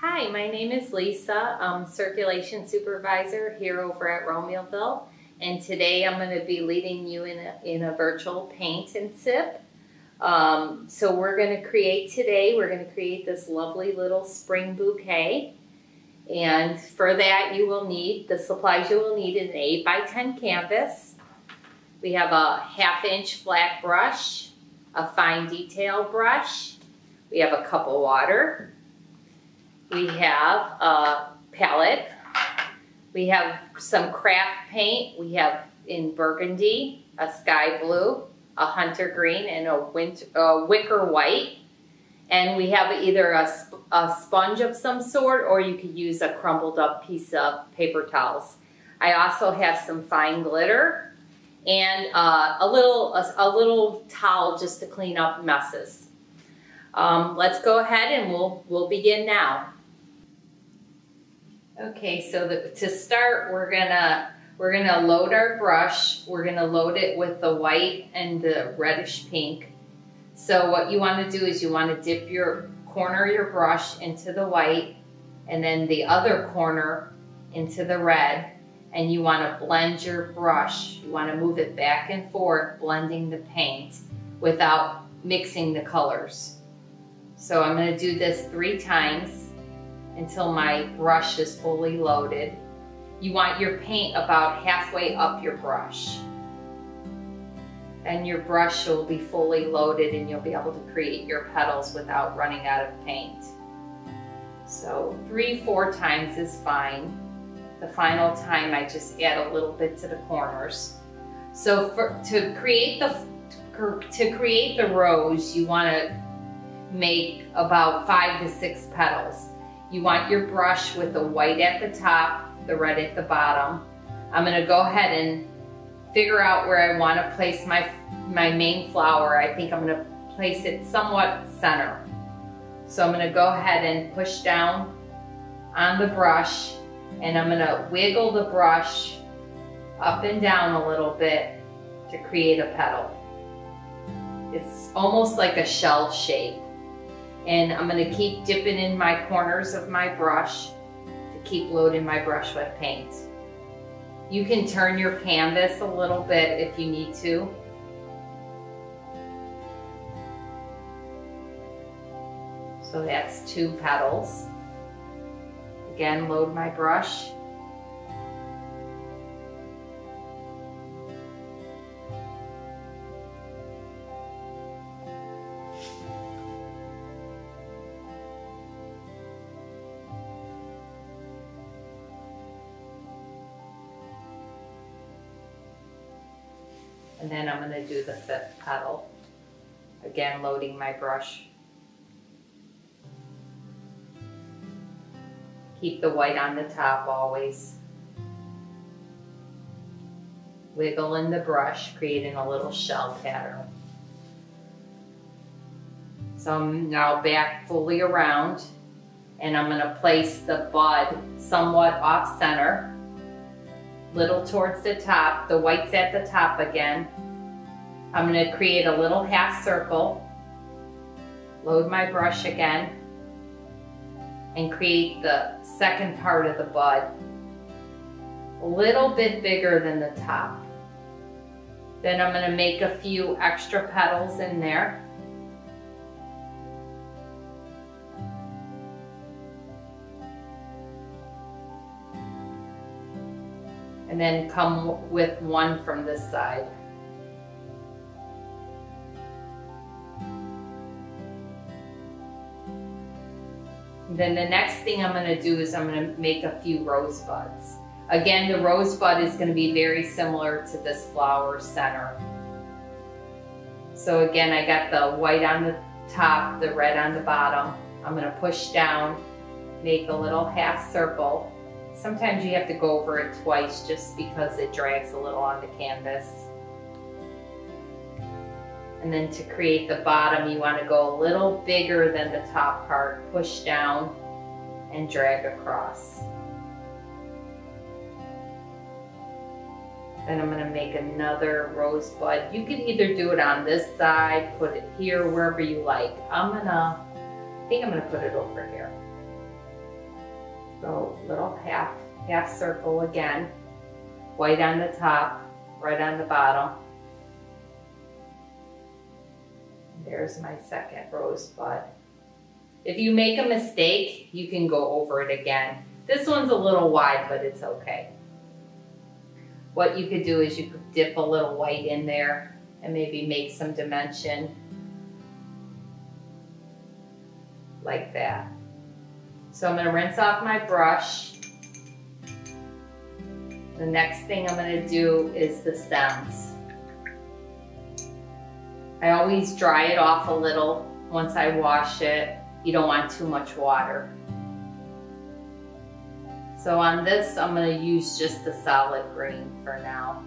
Hi, my name is Lisa. I'm Circulation Supervisor here over at Romeoville, and today I'm going to be leading you in a virtual paint and sip. So we're going to create this lovely little spring bouquet, and for that the supplies you will need is an 8 by 10 canvas. We have a 1/2 inch flat brush, a fine detail brush, we have a cup of water, we have a palette, we have some craft paint, we have in burgundy, a sky blue, a hunter green, and a wicker white. And we have either a sponge of some sort, or you could use a crumpled up piece of paper towels. I also have some fine glitter and a little towel just to clean up messes. Let's go ahead and we'll begin now. Okay, so to start, we're gonna load our brush. We're gonna load it with the white and the reddish pink. So what you want to do is you want to dip your corner of your brush into the white, and then the other corner into the red, and you want to blend your brush. You want to move it back and forth, blending the paint without mixing the colors. So I'm going to do this 3 times until my brush is fully loaded. You want your paint about halfway up your brush. And your brush will be fully loaded and you'll be able to create your petals without running out of paint. So 3-4 times is fine. The final time I just add a little bit to the corners. So to create the rose, you want to make about 5 to 6 petals. You want your brush with the white at the top, the red at the bottom. I'm going to go ahead and figure out where I want to place my main flower. I think I'm going to place it somewhat center. So I'm going to go ahead and push down on the brush, and I'm going to wiggle the brush up and down a little bit to create a petal. It's almost like a shell shape. And I'm going to keep dipping in my corners of my brush to keep loading my brush with paint. You can turn your canvas a little bit if you need to. So that's 2 petals. Again, load my brush. And then I'm going to do the 5th petal. Again, loading my brush. Keep the white on the top always. Wiggle in the brush, creating a little shell pattern. So I'm now back fully around, and I'm going to place the bud somewhat off center. Little towards the top, the white's at the top again. I'm going to create a little half circle, load my brush again, and create the second part of the bud. A little bit bigger than the top. Then I'm going to make a few extra petals in there. And then come with one from this side. Then the next thing I'm going to do is I'm going to make a few rosebuds. Again, the rosebud is going to be very similar to this flower center. So again, I got the white on the top, the red on the bottom. I'm going to push down, make a little half circle. Sometimes you have to go over it twice just because it drags a little on the canvas. And then to create the bottom, you want to go a little bigger than the top part. Push down and drag across. Then I'm going to make another rosebud. You can either do it on this side, put it here, wherever you like. I think I'm going to put it over here. Go little half circle again. White on the top, red on the bottom. And there's my second rosebud. If you make a mistake, you can go over it again. This one's a little wide, but it's okay. What you could do is you could dip a little white in there and maybe make some dimension like that. So I'm going to rinse off my brush. The next thing I'm going to do is the stems. I always dry it off a little once I wash it. You don't want too much water. So on this, I'm going to use just the solid green for now.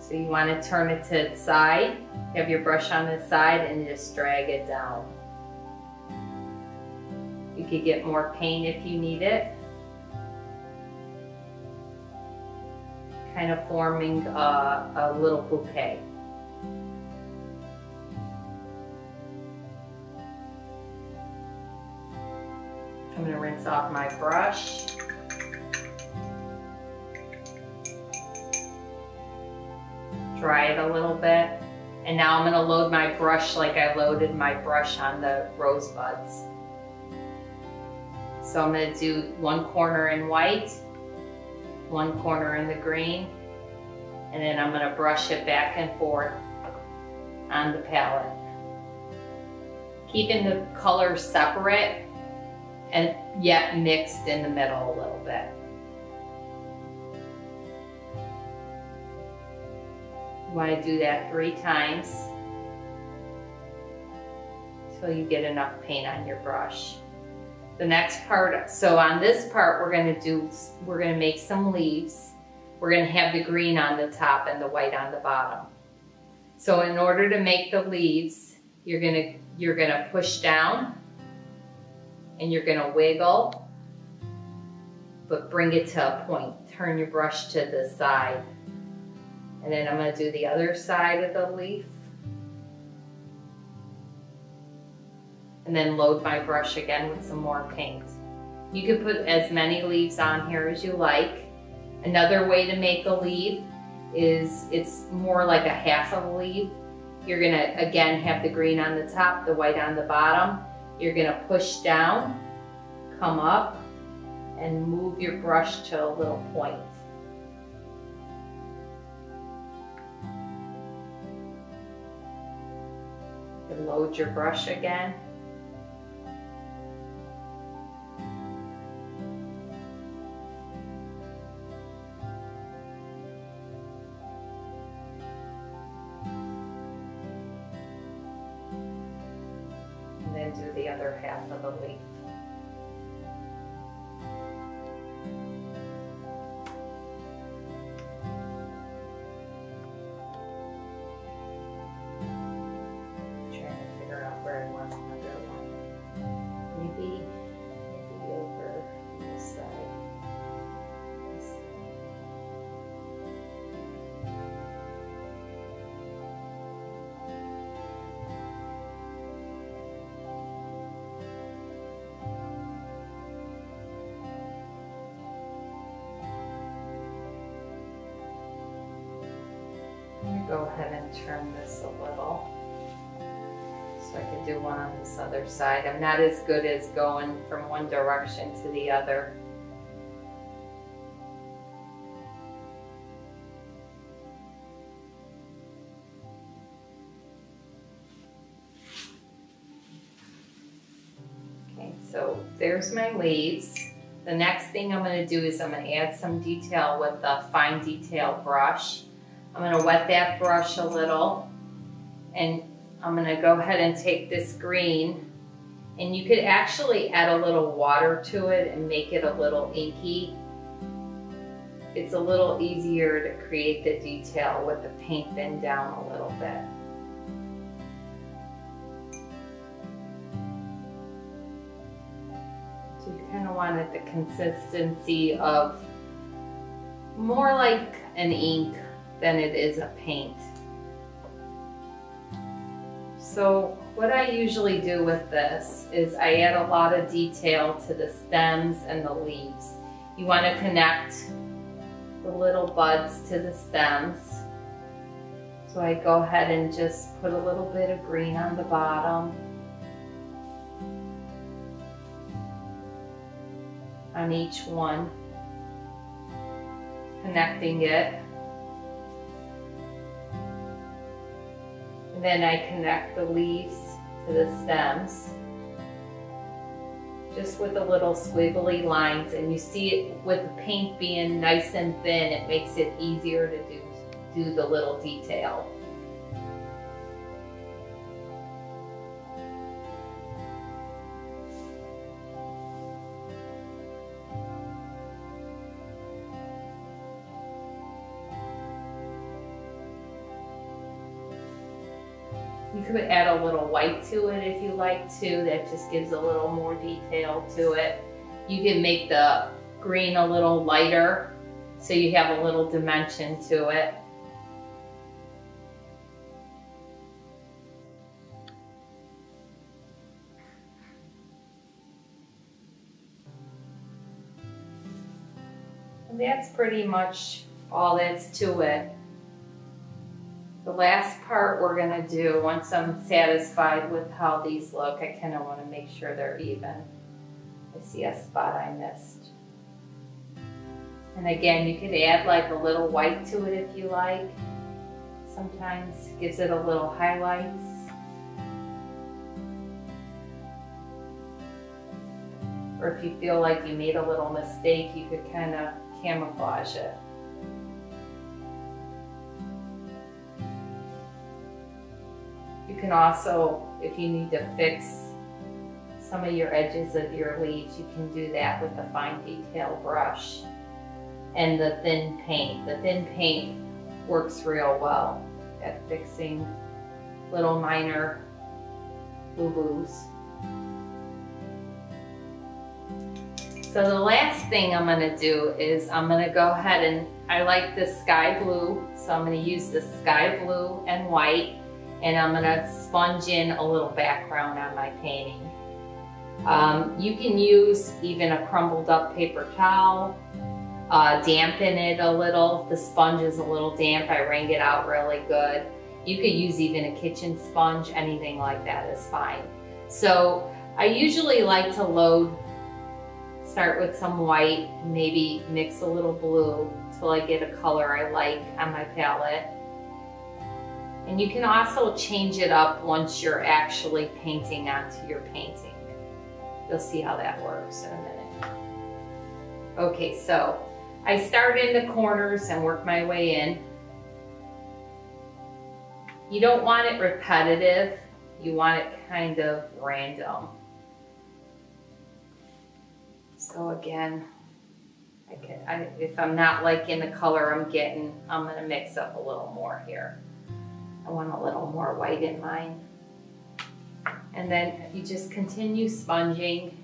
So you want to turn it to its side, have your brush on the side, and just drag it down. You could get more paint if you need it. Kind of forming a little bouquet. I'm going to rinse off my brush. Dry it a little bit. And now I'm going to load my brush like I loaded my brush on the rosebuds. So I'm going to do one corner in white, one corner in the green, and then I'm going to brush it back and forth on the palette. Keeping the colors separate and yet mixed in the middle a little bit. You want to do that 3 times until you get enough paint on your brush. The next part, so on this part we're going to make some leaves. We're going to have the green on the top and the white on the bottom. So in order to make the leaves, you're going to push down and you're going to wiggle, but bring it to a point. Turn your brush to the side. And then I'm going to do the other side of the leaf. And then load my brush again with some more paint. You can put as many leaves on here as you like. Another way to make a leaf is it's more like a half of a leaf. You're going to again have the green on the top, the white on the bottom. You're going to push down, come up, and move your brush to a little point. And load your brush again. And then do the other half of the leaf. Maybe over this side. I'm going to go ahead and turn this a little. So I can do one on this other side. I'm not as good as going from one direction to the other. Okay, so there's my leaves. The next thing I'm going to do is I'm going to add some detail with the fine detail brush. I'm going to wet that brush a little, and I'm going to go ahead and take this green, and you could actually add a little water to it and make it a little inky. It's a little easier to create the detail with the paint thin down a little bit. So you kind of want it the consistency of more like an ink than it is a paint. So what I usually do with this is I add a lot of detail to the stems and the leaves. You want to connect the little buds to the stems. So I go ahead and just put a little bit of green on the bottom, on each one, connecting it. And then I connect the leaves to the stems, just with the little squiggly lines. And you see it with the paint being nice and thin, it makes it easier to do the little detail. You could add a little white to it if you like to. That just gives a little more detail to it. You can make the green a little lighter so you have a little dimension to it. And that's pretty much all that's to it. The last part we're going to do, once I'm satisfied with how these look, I kind of want to make sure they're even. I see a spot I missed. And again, you could add like a little white to it if you like. Sometimes gives it a little highlights. Or if you feel like you made a little mistake, you could kind of camouflage it. You can also, if you need to fix some of your edges of your leaves, you can do that with a fine detail brush and the thin paint. The thin paint works real well at fixing little minor boo-boos. So the last thing I'm going to do is I'm going to go ahead and I like the sky blue, so I'm going to use the sky blue and white, and I'm going to sponge in a little background on my painting. You can use even a crumbled up paper towel, dampen it a little. The sponge is a little damp, I wring it out really good. You could use even a kitchen sponge, anything like that is fine. So I usually like to start with some white, maybe mix a little blue till I get a color I like on my palette. And you can also change it up once you're actually painting onto your painting. You'll see how that works in a minute. Okay, so I start in the corners and work my way in. You don't want it repetitive, you want it kind of random. So again, if I'm not liking the color I'm getting, I'm gonna mix up a little more here. I want a little more white in mine. And then you just continue sponging,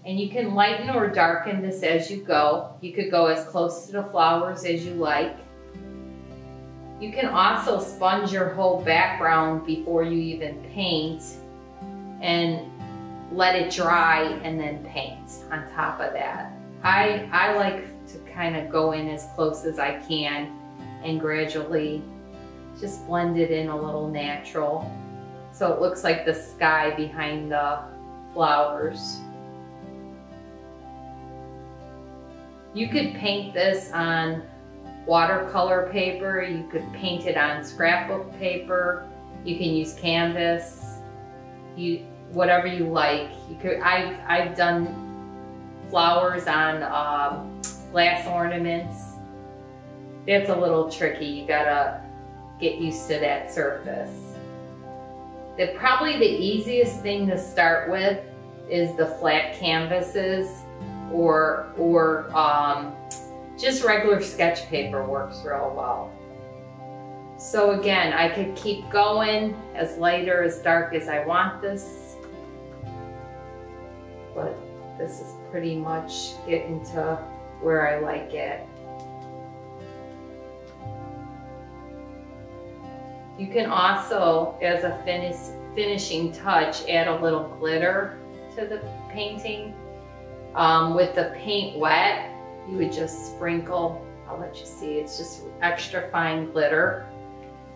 and you can lighten or darken this as you go. You could go as close to the flowers as you like. You can also sponge your whole background before you even paint and let it dry and then paint on top of that. I like to kind of go in as close as I can and gradually just blend it in a little natural so it looks like the sky behind the flowers. You could paint this on watercolor paper, you could paint it on scrapbook paper, you can use canvas, whatever you like. I've done flowers on glass ornaments. That's a little tricky, you gotta get used to that surface. Probably the easiest thing to start with is the flat canvases or just regular sketch paper works real well. So again, I could keep going as light or as dark as I want this, but this is pretty much getting to where I like it. You can also, as a finishing touch, add a little glitter to the painting. With the paint wet, you would just sprinkle, I'll let you see, it's just extra fine glitter.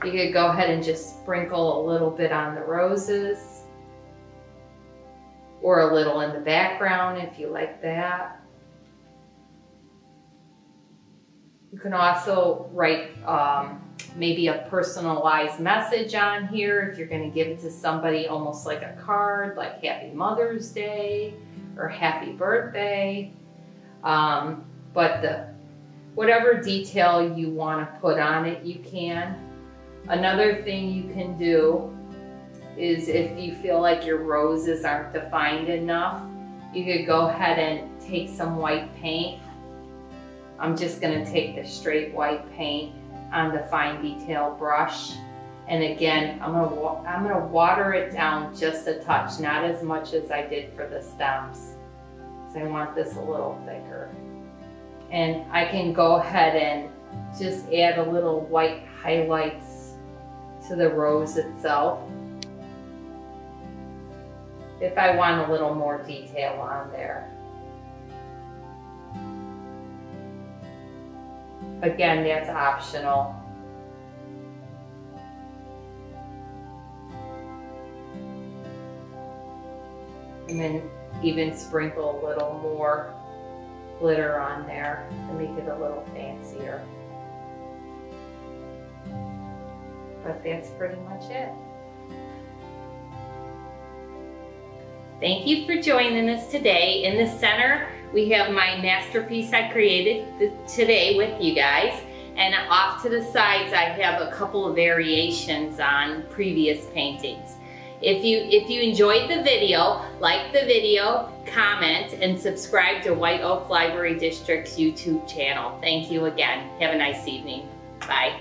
You could go ahead and just sprinkle a little bit on the roses, or a little in the background if you like that. You can also write maybe a personalized message on here if you're going to give it to somebody, almost like a card, like Happy Mother's Day or Happy Birthday. But whatever detail you want to put on it, you can. Another thing you can do is, if you feel like your roses aren't defined enough, you could go ahead and take some white paint. I'm just going to take the straight white paint on the fine detail brush, and again I'm gonna water it down just a touch, not as much as I did for the stems, because I want this a little thicker. And I can go ahead and just add a little white highlights to the rose itself if I want a little more detail on there. Again, that's optional. And then even sprinkle a little more glitter on there to make it a little fancier. But that's pretty much it. Thank you for joining us today. In the center, we have my masterpiece I created today with you guys. And off to the sides, I have a couple of variations on previous paintings. If you enjoyed the video, like the video, comment, and subscribe to White Oak Library District's YouTube channel. Thank you again. Have a nice evening. Bye.